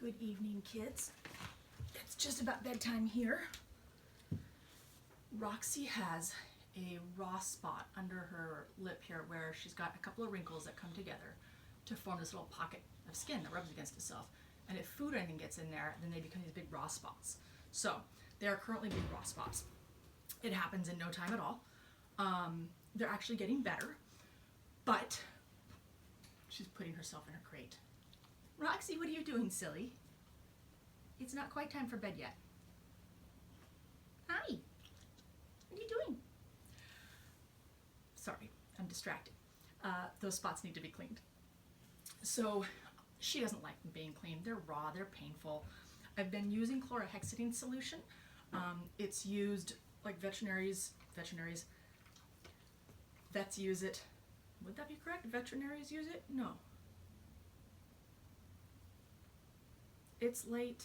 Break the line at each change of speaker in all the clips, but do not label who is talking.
Good evening, kids. It's just about bedtime here. Roxy has a raw spot under her lip here where she's got a couple of wrinkles that come together to form this little pocket of skin that rubs against itself. And if food or anything gets in there, then they become these big raw spots. So they are currently big raw spots. It happens in no time at all. They're actually getting better, but she's putting herself in her crate. Roxy, what are you doing, silly? It's not quite time for bed yet. Hi. What are you doing? Sorry, I'm distracted. Those spots need to be cleaned. So she doesn't like them being cleaned. They're raw, they're painful. I've been using chlorhexidine solution. It's used like vets use it. Would that be correct? Veterinaries use it? No. It's late.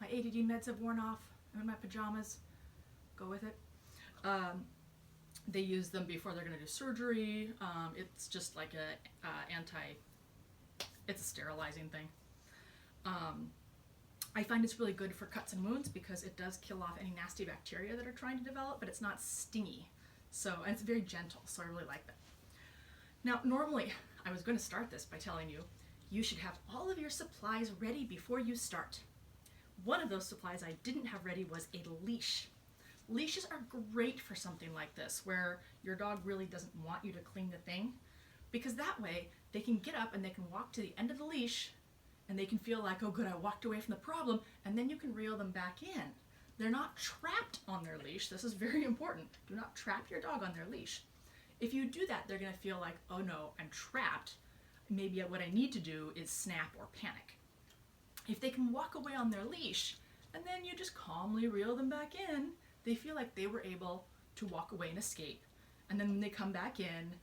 My ADD meds have worn off. I'm in my pajamas. Go with it. They use them before they're going to do surgery. It's just like it's a sterilizing thing. I find it's really good for cuts and wounds because it does kill off any nasty bacteria that are trying to develop, but it's not stingy. And it's very gentle, so I really like that. Now, normally, I was going to start this by telling you, you should have all of your supplies ready before you start. One of those supplies I didn't have ready was a leash. Leashes are great for something like this, where your dog really doesn't want you to clean the thing, because that way they can get up and they can walk to the end of the leash and they can feel like, oh good, I walked away from the problem, and then you can reel them back in. They're not trapped on their leash. This is very important. Do not trap your dog on their leash. If you do that, they're going to feel like, oh no, I'm trapped. Maybe what I need to do is snap or panic. If they can walk away on their leash and then you just calmly reel them back in, they feel like they were able to walk away and escape. And then when they come back in,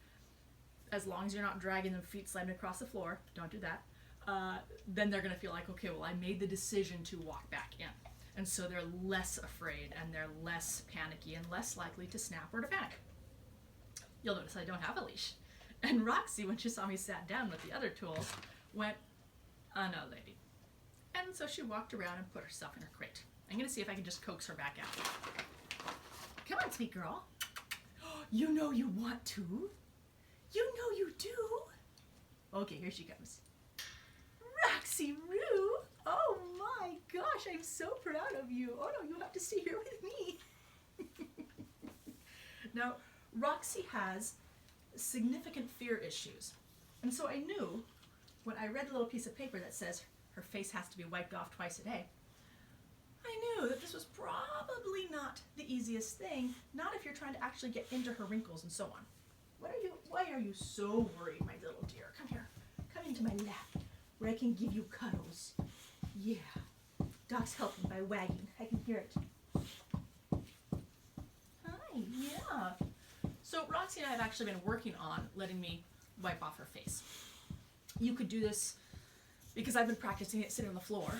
as long as you're not dragging them feet slamming across the floor, don't do that, then they're going to feel like, okay, well, I made the decision to walk back in. And so they're less afraid and they're less panicky and less likely to snap or to panic. You'll notice I don't have a leash. And Roxy, when she saw me sat down with the other tools, went, oh no, lady. And so she walked around and put herself in her crate. I'm going to see if I can just coax her back out. Come on, sweet girl. You know you want to. You know you do. Okay, here she comes. Roxy Roo. Oh my gosh, I'm so proud of you. Oh no, you have to stay here with me. Now, Roxy has significant fear issues. And so I knew when I read the little piece of paper that says her face has to be wiped off twice a day, I knew that this was probably not the easiest thing, not if you're trying to actually get into her wrinkles and so on. Why are you so worried, my little dear? Come here. Come into my lap where I can give you cuddles. Yeah. Doc's helping by wagging. I can hear it. Hi, yeah. So Roxy and I have actually been working on letting me wipe off her face. You could do this because I've been practicing it sitting on the floor.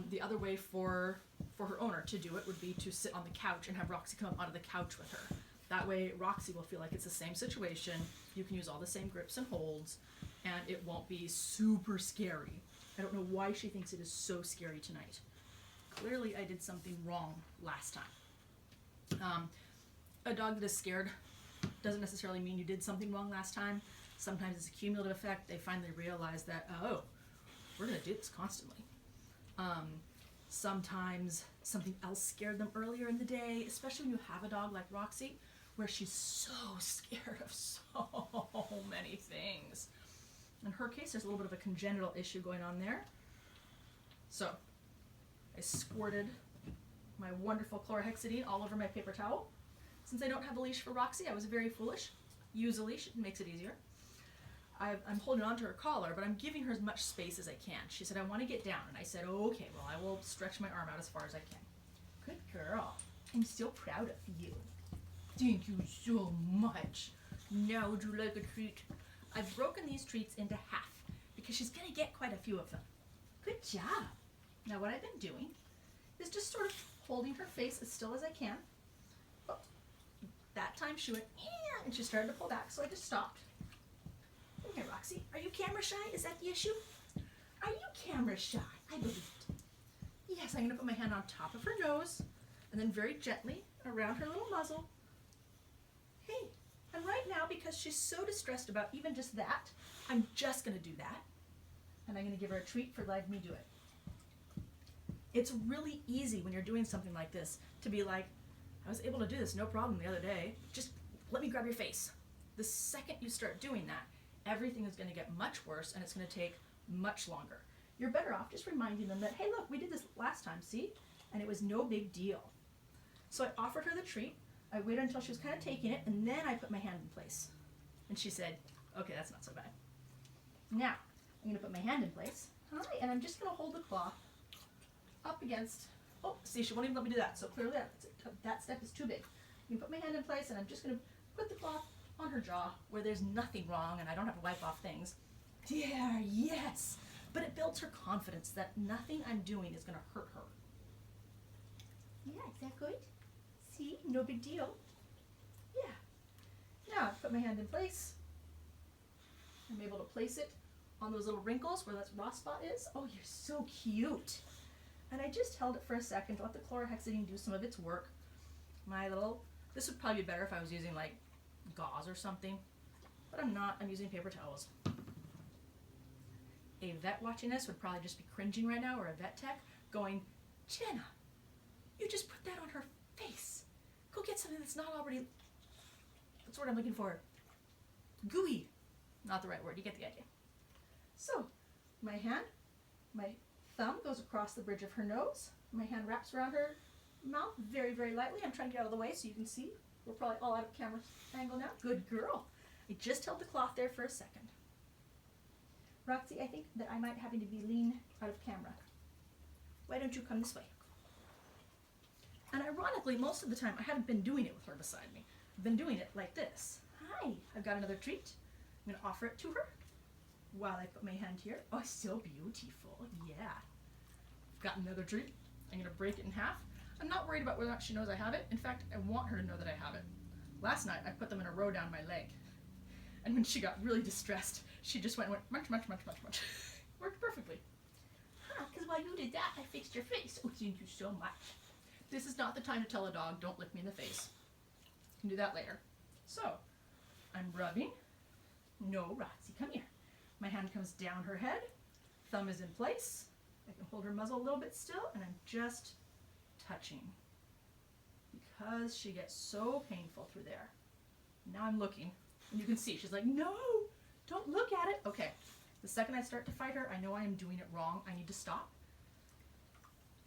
The other way for her owner to do it would be to sit on the couch and have Roxy come up onto the couch with her. That way Roxy will feel like it's the same situation. You can use all the same grips and holds, and it won't be super scary. I don't know why she thinks it is so scary tonight. Clearly I did something wrong last time. A dog that is scared doesn't necessarily mean you did something wrong last time. Sometimes it's a cumulative effect. They finally realize that, oh, we're going to do this constantly. Sometimes something else scared them earlier in the day, especially when you have a dog like Roxy, where she's so scared of so many things. In her case, there's a little bit of a congenital issue going on there. So I squirted my wonderful chlorhexidine all over my paper towel. Since I don't have a leash for Roxy, I was very foolish. Use a leash, it makes it easier. I'm holding on to her collar, but I'm giving her as much space as I can. She said, I want to get down. And I said, oh, okay, well, I will stretch my arm out as far as I can. Good girl. I'm so proud of you. Thank you so much. Now would you like a treat? I've broken these treats into half because she's going to get quite a few of them. Good job. Now what I've been doing is just sort of holding her face as still as I can. Oh, that time she went, yeah, and she started to pull back, so I just stopped. Come here, Roxy. Are you camera shy? Is that the issue? Are you camera shy? I believe it. Yes, I'm going to put my hand on top of her nose and then very gently around her little muzzle. Hey, and right now, because she's so distressed about even just that, I'm just going to do that. And I'm going to give her a treat for letting me do it. It's really easy when you're doing something like this to be like, I was able to do this no problem the other day. Just let me grab your face. The second you start doing that, everything is going to get much worse and it's going to take much longer. You're better off just reminding them that, hey, look, we did this last time, see? And it was no big deal. So I offered her the treat. I waited until she was kind of taking it, and then I put my hand in place. And she said, okay, that's not so bad. Now, I'm going to put my hand in place. All right, and I'm just going to hold the claw up against, oh, see, she won't even let me do that. So clearly that step is too big. I'm going to put my hand in place, and I'm just going to put the claw on her jaw where there's nothing wrong, and I don't have to wipe off things. There, yes. But it builds her confidence that nothing I'm doing is going to hurt her. Yeah, is that good? See, no big deal. Yeah. Now, I put my hand in place. I'm able to place it on those little wrinkles where that raw spot is. Oh, you're so cute. And I just held it for a second to let the chlorhexidine do some of its work. This would probably be better if I was using like gauze or something, but I'm not. I'm using paper towels. A vet watching this would probably just be cringing right now, or a vet tech going, Jenna, you just put that on her face. Go get something that's not already, what's the word I'm looking for? Gooey. Not the right word, you get the idea. So, my thumb goes across the bridge of her nose. My hand wraps around her mouth very, very lightly. I'm trying to get out of the way so you can see. We're probably all out of camera angle now. Good girl. I just held the cloth there for a second. Roxy, I think that I might having to be lean out of camera. Why don't you come this way? And ironically, most of the time, I haven't been doing it with her beside me. I've been doing it like this. Hi, I've got another treat. I'm going to offer it to her while I put my hand here. Oh, so beautiful. Yeah. I've got another treat. I'm going to break it in half. I'm not worried about whether or not she knows I have it. In fact, I want her to know that I have it. Last night, I put them in a row down my leg. And when she got really distressed, she just went munch, munch, munch, munch, munch. Worked perfectly. Because while you did that, I fixed your face. Oh, thank you so much. This is not the time to tell a dog, don't lick me in the face. You can do that later. So, I'm rubbing. No, Roxy, come here. My hand comes down her head. Thumb is in place. I can hold her muzzle a little bit still, and I'm just touching. Because she gets so painful through there. Now I'm looking, and you can see, she's like, no, don't look at it. Okay, the second I start to fight her, I know I am doing it wrong. I need to stop.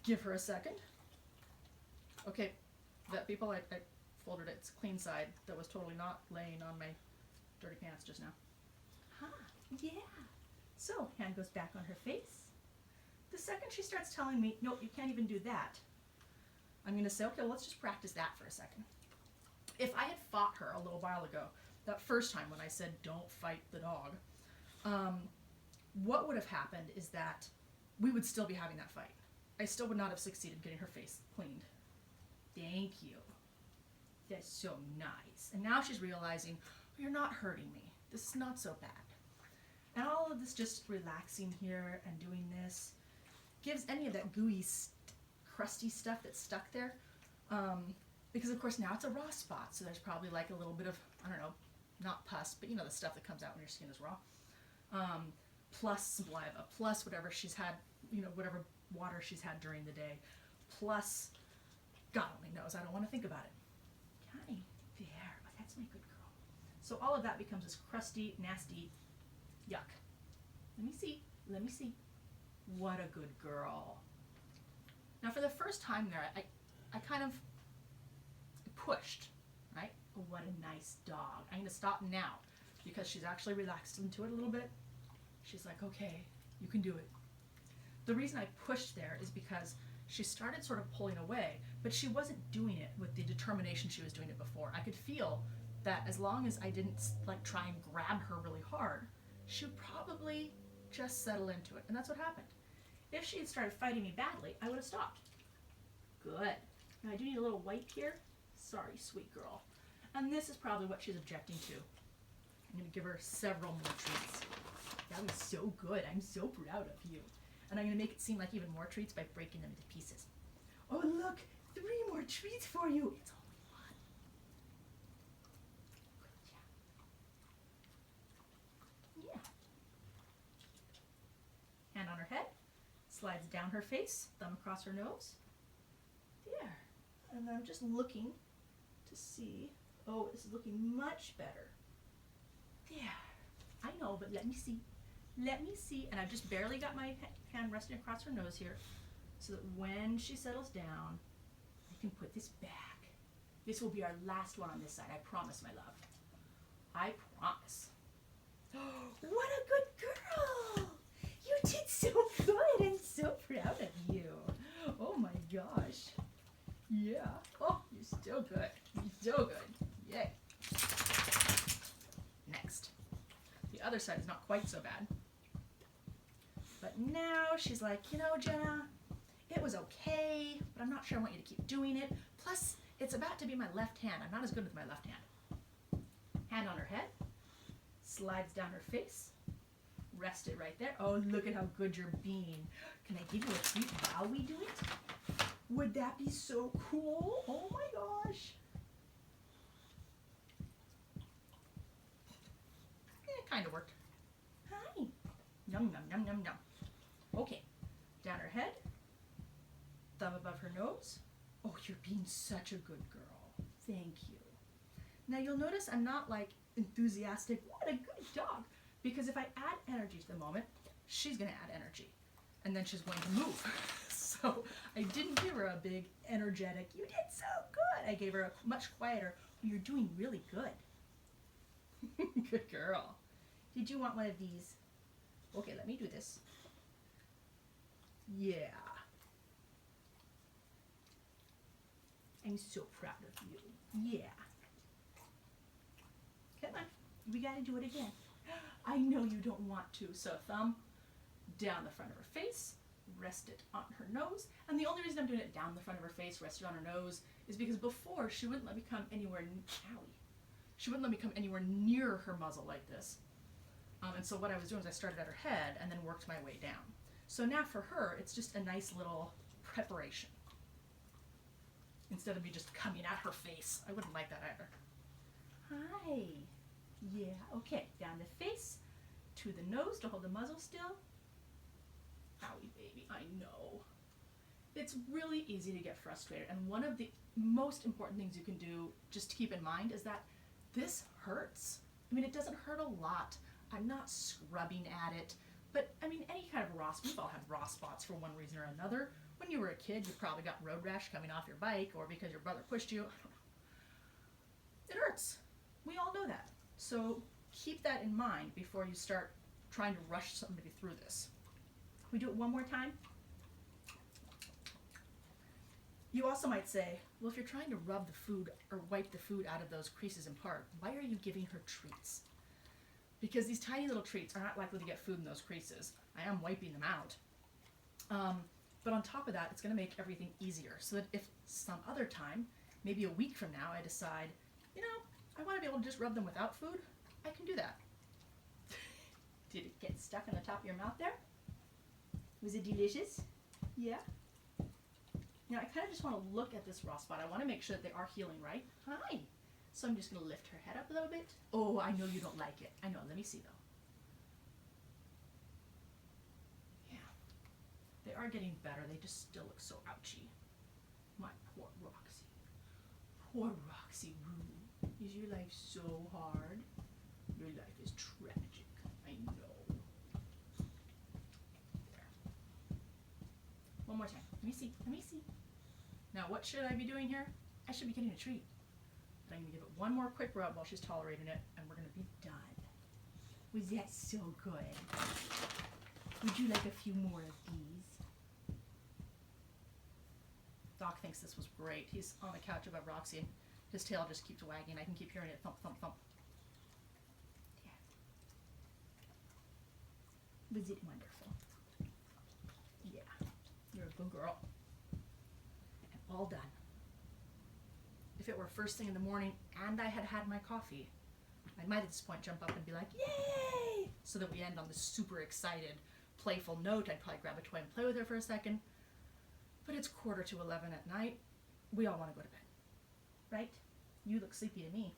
Give her a second. Okay, vet people, I folded its clean side that was totally not laying on my dirty pants just now. Yeah. So, hand goes back on her face. The second she starts telling me, no, you can't even do that, I'm going to say, okay, well, let's just practice that for a second. If I had fought her a little while ago, that first time when I said don't fight the dog, what would have happened is that we would still be having that fight. I still would not have succeeded getting her face cleaned. Thank you. That's so nice. And now she's realizing, oh, you're not hurting me. This is not so bad. And all of this just relaxing here and doing this gives any of that gooey, crusty stuff that's stuck there. Because of course now it's a raw spot, so there's probably like a little bit of, I don't know, not pus, but you know the stuff that comes out when your skin is raw. Plus saliva, plus whatever she's had, you know, whatever water she's had during the day, plus God only knows, I don't want to think about it. Hi, there, oh, that's my good girl. So all of that becomes this crusty, nasty yuck. Let me see. What a good girl. Now for the first time there, I kind of pushed, right? Oh, what a nice dog. I'm going to stop now because she's actually relaxed into it a little bit. She's like, okay, you can do it. The reason I pushed there is because she started sort of pulling away, but she wasn't doing it with the determination she was doing it before. I could feel that as long as I didn't like try and grab her really hard, she would probably just settle into it. And that's what happened. If she had started fighting me badly, I would have stopped. Good. Now I do need a little wipe here. Sorry, sweet girl. And this is probably what she's objecting to. I'm going to give her several more treats. That was so good. I'm so proud of you. And I'm going to make it seem like even more treats by breaking them into pieces. Oh, look, 3 more treats for you. It's only one. Good job. Yeah. Hand on her head, slides down her face, thumb across her nose. There. And I'm just looking to see. Oh, it's looking much better. There. I know, but let me see. Let me see. And I've just barely got my hand resting across her nose here so that when she settles down, I can put this back. This will be our last one on this side. I promise, my love. I promise. What a good girl! You did so good. I'm so proud of you. Oh my gosh. Yeah. Oh, you're still good. You're so good. Yay. Next. The other side is not quite so bad. But now she's like, you know, Jenna, it was okay, but I'm not sure I want you to keep doing it. Plus, it's about to be my left hand. I'm not as good with my left hand. Hand on her head, slides down her face, rest it right there. Oh, look at how good you're being. Can I give you a treat while we do it? Would that be so cool? Oh my gosh. It kind of worked. Hi. Num, num, num, num, num. Okay, down her head, thumb above her nose. Oh, you're being such a good girl. Thank you. Now you'll notice I'm not like enthusiastic, what a good dog, because if I add energy to the moment, she's going to add energy, and then she's going to move. So I didn't give her a big, energetic, you did so good. I gave her a much quieter, well, you're doing really good. Good girl. Did you want one of these? Okay, let me do this. Yeah. I'm so proud of you. Yeah. Come on. We gotta do it again. I know you don't want to. So thumb down the front of her face, rest it on her nose. And the only reason I'm doing it down the front of her face, rest it on her nose, is because before she wouldn't let me come anywhere, she wouldn't let me come anywhere near her muzzle like this. And so what I was doing is I started at her head and then worked my way down. So now for her, it's just a nice little preparation. Instead of me just coming at her face. I wouldn't like that either. Hi. Yeah, okay. Down the face, to the nose to hold the muzzle still. Owie, baby, I know. It's really easy to get frustrated. And one of the most important things you can do, just to keep in mind, is that this hurts. I mean, it doesn't hurt a lot. I'm not scrubbing at it. But, I mean, any kind of raw, we've all had raw spots for one reason or another. When you were a kid, you probably got road rash coming off your bike or because your brother pushed you. I don't know. It hurts. We all know that. So keep that in mind before you start trying to rush somebody through this. We do it one more time. You also might say, well, if you're trying to rub the food or wipe the food out of those creases in part, why are you giving her treats? Because these tiny little treats are not likely to get food in those creases. I am wiping them out. But on top of that, it's going to make everything easier. So that if some other time, maybe a week from now, I decide, you know, I want to be able to just rub them without food, I can do that. Did it get stuck on the top of your mouth there? Was it delicious? Yeah? Now, I kind of just want to look at this raw spot. I want to make sure that they are healing right. Hi. So I'm just going to lift her head up a little bit. Oh, I know you don't like it. I know. Let me see, though. Yeah. They are getting better. They just still look so ouchy. My poor Roxy. Poor Roxy Roo. Is your life so hard? Your life is tragic. I know. There. One more time. Let me see. Let me see. Now, what should I be doing here? I should be getting a treat. But I'm going to give it one more quick rub while she's tolerating it, and we're going to be done. Was that so good? Would you like a few more of these? Doc thinks this was great. He's on the couch above Roxy, and his tail just keeps wagging. I can keep hearing it thump, thump, thump. Yeah. Was it wonderful? Yeah. You're a good girl. And all done. If it were first thing in the morning and I had had my coffee, I might at this point jump up and be like, yay! so that we end on this super excited, playful note. I'd probably grab a toy and play with her for a second. But it's 10:45 at night. We all want to go to bed, right? You look sleepy to me.